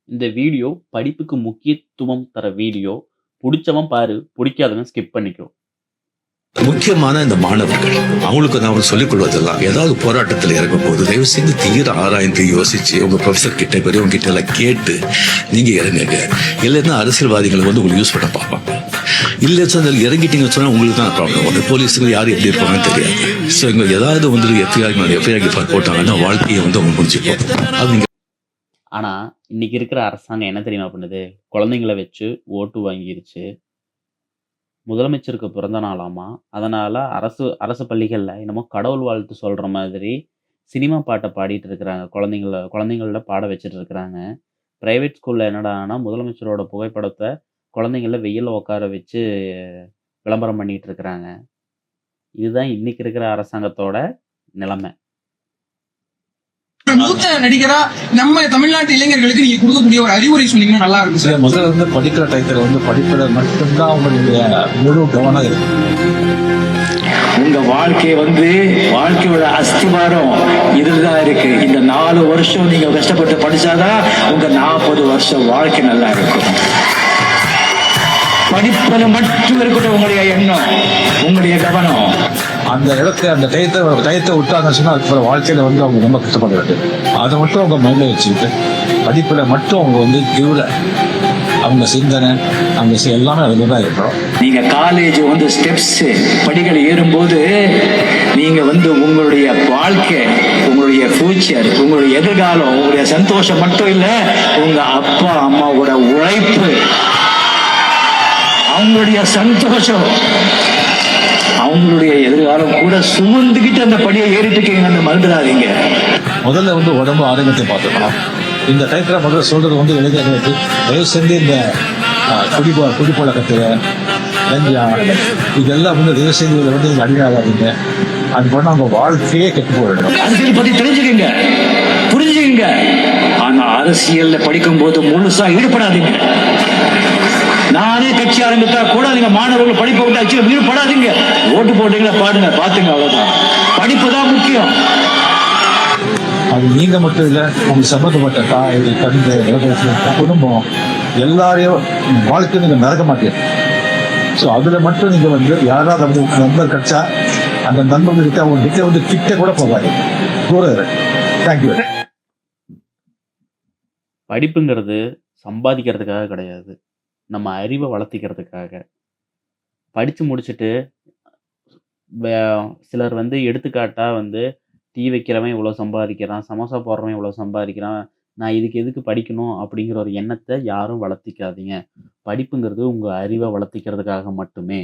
இந்த வீடியோ படிப்புக்கு முக்கியத்துவம் தர வீடியோ. புடிச்சவன் பாரு, புடிக்காதவன் ஸ்கிப் பண்ணிக்கோ. முக்கியமான இந்த மாணவர்கள் அவங்களுக்கு நான் சொல்லிக் கொள்வதெல்லாம் ஏதாவது போராட்டத்தில் இறங்கும் போது தயவு செய்து தீர ஆராய்ந்து யோசிச்சு உங்க ப்ரொஃபசர் கிட்ட பெரியவங்க கிட்ட எல்லாம் கேட்டு நீங்க இறங்குங்க. இல்லைன்னா அரசியல்வாதிகள் வந்து உங்களுக்கு யூஸ் பண்ண பார்ப்பாங்க. இல்லை சார் இறங்கிட்டீங்கன்னு சொன்னா உங்களுக்கு தான் ப்ராப்ளம் வரும். போலீஸுங்க யார் எப்படி இருப்பாங்கன்னு தெரியாது. ஸோ இங்க ஏதாவது வந்து எஃப்ஐஆர் போட்டாங்கன்னா வாழ்க்கையை வந்து அவங்க முடிச்சுப்போம். அது ஆனா, இன்னைக்கு இருக்கிற அரசாங்கம் என்ன தெரியுமா பண்ணுது? குழந்தைங்கள வச்சு ஓட்டு வாங்கிருச்சு. முதலமைச்சருக்கு பிறந்த நாளாமா. அதனால அரசு அரசு பள்ளிகள்ல என்னமோ கடவுள் வாழ்த்து சொல்ற மாதிரி சினிமா பாட்ட பாடிட்டு இருக்கிறாங்க. குழந்தைங்கள பாட வச்சுட்டு இருக்கிறாங்க. பிரைவேட் ஸ்கூல்ல என்னடான்னா, முதலமைச்சரோட புகைப்படத்த குழந்தைங்கள வெயில்ல உட்கார வச்சு விளம்பரம் பண்ணிட்டு இருக்கிறாங்க. இதுதான் இன்னைக்கு இருக்கிற அரசாங்கத்தோட நிலைமை. மூத்த நடிகரா நம்ம தமிழ்நாட்டு இளைஞர்களுக்கு நீங்க கொடுக்கக்கூடிய ஒரு அறிவுரை சொன்னீங்கன்னா நல்லா இருக்கும் சார். முதல்ல வந்து படிக்கிற டயத்துல வந்து படிப்புல மட்டும்தான் உங்களுடைய முழு கவனம் இருக்கு. உங்க வாழ்க்கையோட அஸ்திவாரம் இதுதான் இருக்கு. இந்த 4 வருஷம் நீங்க கஷ்டப்பட்டு படிச்சாதான் உங்க 40 வருஷம் வாழ்க்கை நல்லா இருக்கும். படிப்புல மட்டும் இருக்கட்டும் உங்களுடைய எண்ணம், உங்களுடைய கவனம். அந்த அந்த டயத்தை விட்டாங்கன்னு சொன்னா அதுக்கு வாழ்க்கையில வந்து அவங்க ரொம்ப கஷ்டப்பட வேண்டும். அதை மட்டும் அவங்க மைண்ட்ல வச்சுக்கிட்டு படிப்புல மட்டும் அவங்க வந்து அவங்க சிந்தனை அவங்க எல்லாமே அதுல தான் இருக்கணும். நீங்க காலேஜ் வந்து ஸ்டெப்ஸ் படிகள் ஏறும்போது நீங்க வந்து உங்களுடைய வாழ்க்கை, உங்களுடைய ஃபியூச்சர், உங்களுடைய எதிர்காலம், உங்களுடைய சந்தோஷம் மட்டும் இல்ல, உங்க அப்பா அம்மாவோட உழைப்பு, அவங்களுடைய சந்தோஷம், அவங்களுடைய எதிர்காலம் கூட சுமந்துக்கிட்டு அந்த படியை ஏறிட்டு இருக்கீங்க. மறந்துடாதீங்க. முதல்ல வந்து உடம்பு ஆரோக்கியத்தை பார்த்துக்கலாம். இந்த டைத்துல முதல்ல சொல்றது வந்து இளைஞர்களுக்கு தயவு செஞ்சு இந்த குடிப்பழக்கத்துல இதெல்லாம் வந்து தயவு செஞ்சு வந்து அடிமையாகாதீங்க. அது பண்ண அவங்க வாழ்க்கையே கெட்டு போயிடும். அரசியல் பத்தி தெரிஞ்சுக்கங்க, புரிஞ்சுக்கங்க. ஆனா அரசியல்ல படிக்கும் போது முழுசா ஈடுபடாதீங்க. நானே கட்சி ஆரம்பித்தா கூட நீங்க மாணவர்கள் படிப்பை விட்டு ஈடுபடாதீங்க. ஓட்டு போட்டீங்களா பாடுங்க, பாத்துங்க, அவ்வளவுதான். படிப்பு தான் முக்கியம். அது நீங்க மட்டும் இல்ல, உங்க சம்பந்தப்பட்ட தாய் தந்தை குடும்பம் எல்லாரையும் வாழ்க்கை நீங்க மறக்க மாட்டீங்க. ஸோ அதுல மட்டும் நீங்க வந்து யாராவது வந்து நண்பர் கிடைச்சா அந்த நண்பர்கிட்ட அவங்க கிட்ட வந்து கிட்ட கூட போகாது. தேங்க்யூ. படிப்புங்கிறது சம்பாதிக்கிறதுக்காக கிடையாது, நம்ம அறிவை வளர்த்திக்கிறதுக்காக. படிச்சு முடிச்சுட்டு சிலர் வந்து எடுத்துக்காட்டா வந்து டீ வைக்கிறவன் இவ்வளோ சம்பாதிக்கிறான், சமோசா போடுறவன் இவ்வளோ சம்பாதிக்கிறான், நான் இதுக்கு எதுக்கு படிக்கணும் அப்படிங்கிற ஒரு எண்ணத்தை யாரும் வளர்த்திக்காதீங்க. படிப்புங்கிறது உங்க அறிவை வளர்த்திக்கிறதுக்காக மட்டுமே.